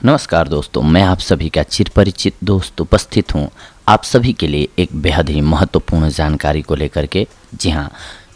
नमस्कार दोस्तों, मैं आप सभी का चिरपरिचित दोस्त उपस्थित हूँ आप सभी के लिए एक बेहद ही महत्वपूर्ण जानकारी को लेकर के। जी हाँ,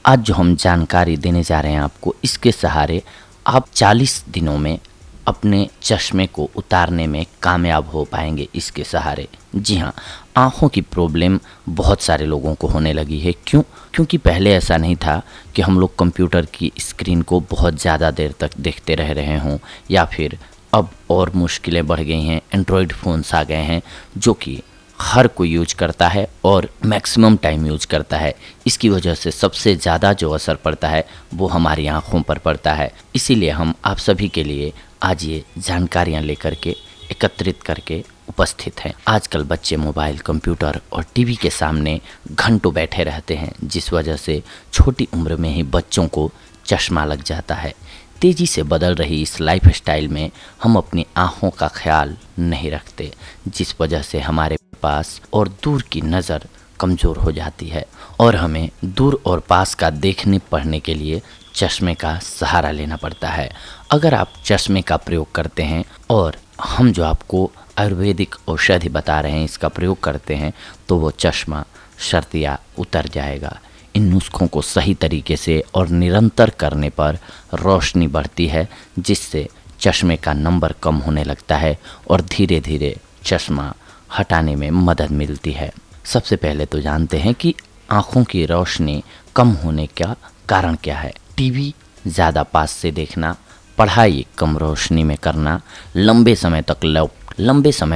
आज जो हम जानकारी देने जा रहे हैं आपको, इसके सहारे आप 40 दिनों में अपने चश्मे को उतारने में कामयाब हो पाएंगे। इसके सहारे जी हाँ, आँखों की प्रॉब्लम बहुत सारे लोगों को होने लगी है। क्यों? क्योंकि पहले ऐसा नहीं था कि हम लोग कंप्यूटर की स्क्रीन को बहुत ज़्यादा देर तक देखते रह रहे हों, या फिर अब और मुश्किलें बढ़ गई हैं। एंड्रॉयड फ़ोन्स आ गए हैं जो कि हर कोई यूज करता है और मैक्सिमम टाइम यूज करता है। इसकी वजह से सबसे ज़्यादा जो असर पड़ता है वो हमारी आँखों पर पड़ता है। इसीलिए हम आप सभी के लिए आज ये जानकारियाँ लेकर के एकत्रित करके उपस्थित हैं। आजकल बच्चे मोबाइल, कंप्यूटर और टीवी के सामने घंटों बैठे रहते हैं, जिस वजह से छोटी उम्र में ही बच्चों को चश्मा लग जाता है। तेज़ी से बदल रही इस लाइफस्टाइल में हम अपनी आँखों का ख्याल नहीं रखते, जिस वजह से हमारे पास और दूर की नज़र कमज़ोर हो जाती है और हमें दूर और पास का देखने पढ़ने के लिए चश्मे का सहारा लेना पड़ता है। अगर आप चश्मे का प्रयोग करते हैं और हम जो आपको आयुर्वेदिक औषधि बता रहे हैं इसका प्रयोग करते हैं, तो वो चश्मा शर्तिया उतर जाएगा। इन नुस्खों को सही तरीके से और निरंतर करने पर रोशनी बढ़ती है, जिससे चश्मे का नंबर कम होने लगता है और धीरे धीरे चश्मा हटाने में मदद मिलती है। सबसे पहले तो जानते हैं कि आँखों की रोशनी कम होने का कारण क्या है। टीवी ज़्यादा पास से देखना, पढ़ाई कम रोशनी में करना, लंबे समय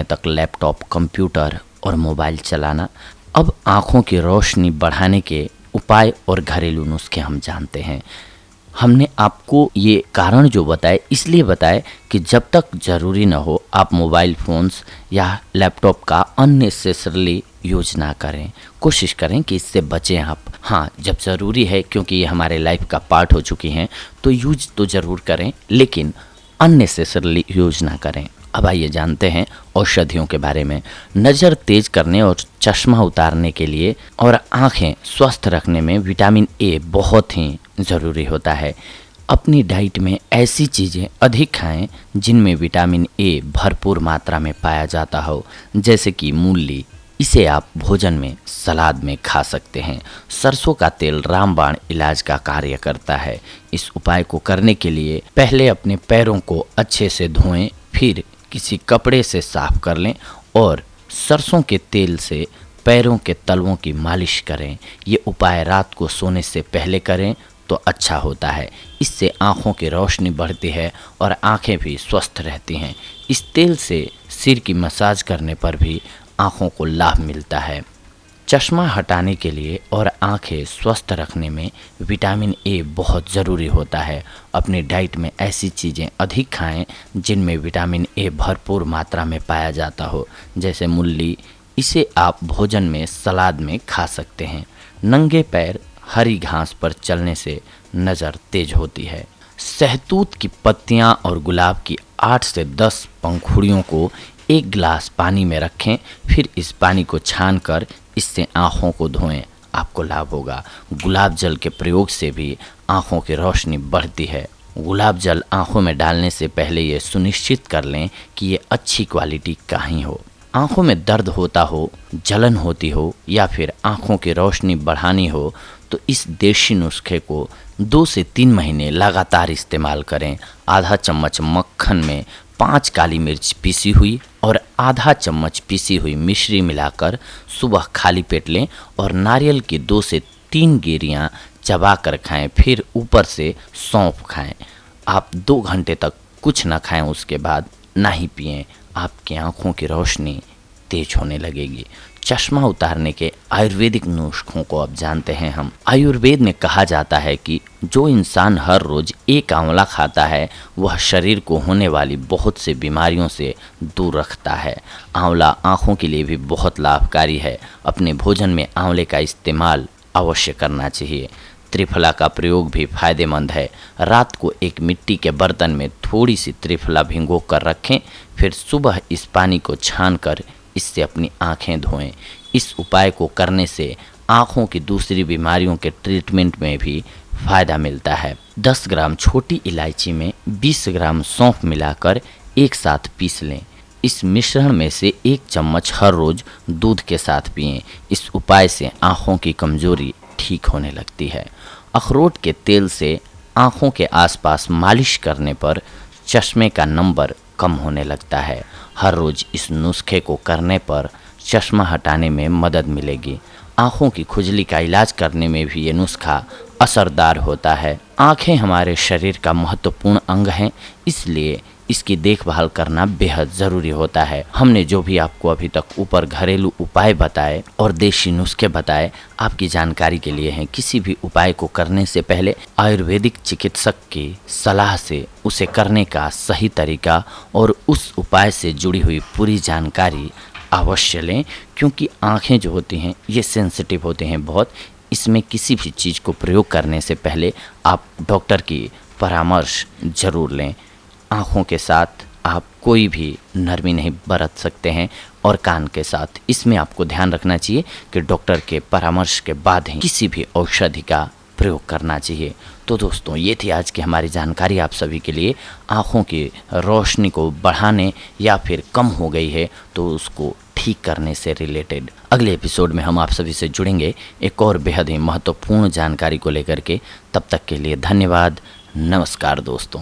तक लैपटॉप, कंप्यूटर और मोबाइल चलाना। अब आँखों की रोशनी बढ़ाने के उपाय और घरेलू नुस्खे हम जानते हैं। हमने आपको ये कारण जो बताए इसलिए बताए कि जब तक ज़रूरी न हो आप मोबाइल फ़ोन्स या लैपटॉप का अननेसेसरली यूज ना करें। कोशिश करें कि इससे बचें आप। हाँ, जब ज़रूरी है, क्योंकि ये हमारे लाइफ का पार्ट हो चुकी हैं, तो यूज तो ज़रूर करें, लेकिन अननेसेसरली यूज ना करें। अब आइए जानते हैं औषधियों के बारे में। नज़र तेज करने और चश्मा उतारने के लिए और आँखें स्वस्थ रखने में विटामिन ए बहुत ही ज़रूरी होता है। अपनी डाइट में ऐसी चीज़ें अधिक खाएं जिनमें विटामिन ए भरपूर मात्रा में पाया जाता हो, जैसे कि मूली। इसे आप भोजन में, सलाद में खा सकते हैं। सरसों का तेल रामबाण इलाज का कार्य करता है। इस उपाय को करने के लिए पहले अपने पैरों को अच्छे से धोएं, फिर किसी कपड़े से साफ कर लें और सरसों के तेल से पैरों के तलवों की मालिश करें। ये उपाय रात को सोने से पहले करें तो अच्छा होता है। इससे आँखों की रोशनी बढ़ती है और आँखें भी स्वस्थ रहती हैं। इस तेल से सिर की मसाज करने पर भी आँखों को लाभ मिलता है। चश्मा हटाने के लिए और आंखें स्वस्थ रखने में विटामिन ए बहुत ज़रूरी होता है। अपनी डाइट में ऐसी चीज़ें अधिक खाएं जिनमें विटामिन ए भरपूर मात्रा में पाया जाता हो, जैसे मूली। इसे आप भोजन में, सलाद में खा सकते हैं। नंगे पैर हरी घास पर चलने से नज़र तेज होती है। सहतूत की पत्तियां और गुलाब की 8 से 10 पंखुड़ियों को एक गिलास पानी में रखें, फिर इस पानी को छानकर इससे आँखों को धोएं। आपको लाभ होगा। गुलाब जल के प्रयोग से भी आँखों की रोशनी बढ़ती है। गुलाब जल आँखों में डालने से पहले ये सुनिश्चित कर लें कि ये अच्छी क्वालिटी का ही हो। आँखों में दर्द होता हो, जलन होती हो या फिर आँखों की रोशनी बढ़ानी हो, तो इस देशी नुस्खे को 2 से 3 महीने लगातार इस्तेमाल करें। आधा चम्मच मक्खन में 5 काली मिर्च पीसी हुई और आधा चम्मच पीसी हुई मिश्री मिलाकर सुबह खाली पेट लें और नारियल की 2 से 3 गिरियाँ चबा कर खाएँ। फिर ऊपर से सौंफ खाएँ। आप 2 घंटे तक कुछ न खाएँ, उसके बाद ना ही पिएँ। आपकी आँखों की रोशनी तेज होने लगेगी। चश्मा उतारने के आयुर्वेदिक नुस्खों को अब जानते हैं हम। आयुर्वेद में कहा जाता है कि जो इंसान हर रोज एक आंवला खाता है वह शरीर को होने वाली बहुत से बीमारियों से दूर रखता है। आंवला आँखों के लिए भी बहुत लाभकारी है। अपने भोजन में आंवले का इस्तेमाल अवश्य करना चाहिए। त्रिफला का प्रयोग भी फायदेमंद है। रात को एक मिट्टी के बर्तन में थोड़ी सी त्रिफला भिगो कर रखें, फिर सुबह इस पानी को छानकर इससे अपनी आँखें धोएं। इस उपाय को करने से आँखों की दूसरी बीमारियों के ट्रीटमेंट में भी फ़ायदा मिलता है। 10 ग्राम छोटी इलायची में 20 ग्राम सौंफ मिलाकर एक साथ पीस लें। इस मिश्रण में से 1 चम्मच हर रोज दूध के साथ पिएं। इस उपाय से आँखों की कमजोरी ठीक होने लगती है। अखरोट के तेल से आँखों के आसपास मालिश करने पर चश्मे का नंबर कम होने लगता है। हर रोज इस नुस्खे को करने पर चश्मा हटाने में मदद मिलेगी। आँखों की खुजली का इलाज करने में भी ये नुस्खा असरदार होता है। आँखें हमारे शरीर का महत्वपूर्ण अंग हैं, इसलिए इसकी देखभाल करना बेहद ज़रूरी होता है। हमने जो भी आपको अभी तक ऊपर घरेलू उपाय बताए और देशी नुस्खे बताए, आपकी जानकारी के लिए हैं। किसी भी उपाय को करने से पहले आयुर्वेदिक चिकित्सक की सलाह से उसे करने का सही तरीका और उस उपाय से जुड़ी हुई पूरी जानकारी अवश्य लें, क्योंकि आँखें जो होती हैं ये सेंसिटिव होते हैं बहुत। इसमें किसी भी चीज़ को प्रयोग करने से पहले आप डॉक्टर की परामर्श ज़रूर लें। आँखों के साथ आप कोई भी नरमी नहीं बरत सकते हैं और कान के साथ इसमें आपको ध्यान रखना चाहिए कि डॉक्टर के परामर्श के बाद ही किसी भी औषधि का प्रयोग करना चाहिए। तो दोस्तों, ये थी आज की हमारी जानकारी आप सभी के लिए। आँखों की रोशनी को बढ़ाने या फिर कम हो गई है तो उसको ठीक करने से रिलेटेड अगले एपिसोड में हम आप सभी से जुड़ेंगे एक और बेहद ही महत्वपूर्ण जानकारी को लेकर के। तब तक के लिए धन्यवाद। नमस्कार दोस्तों।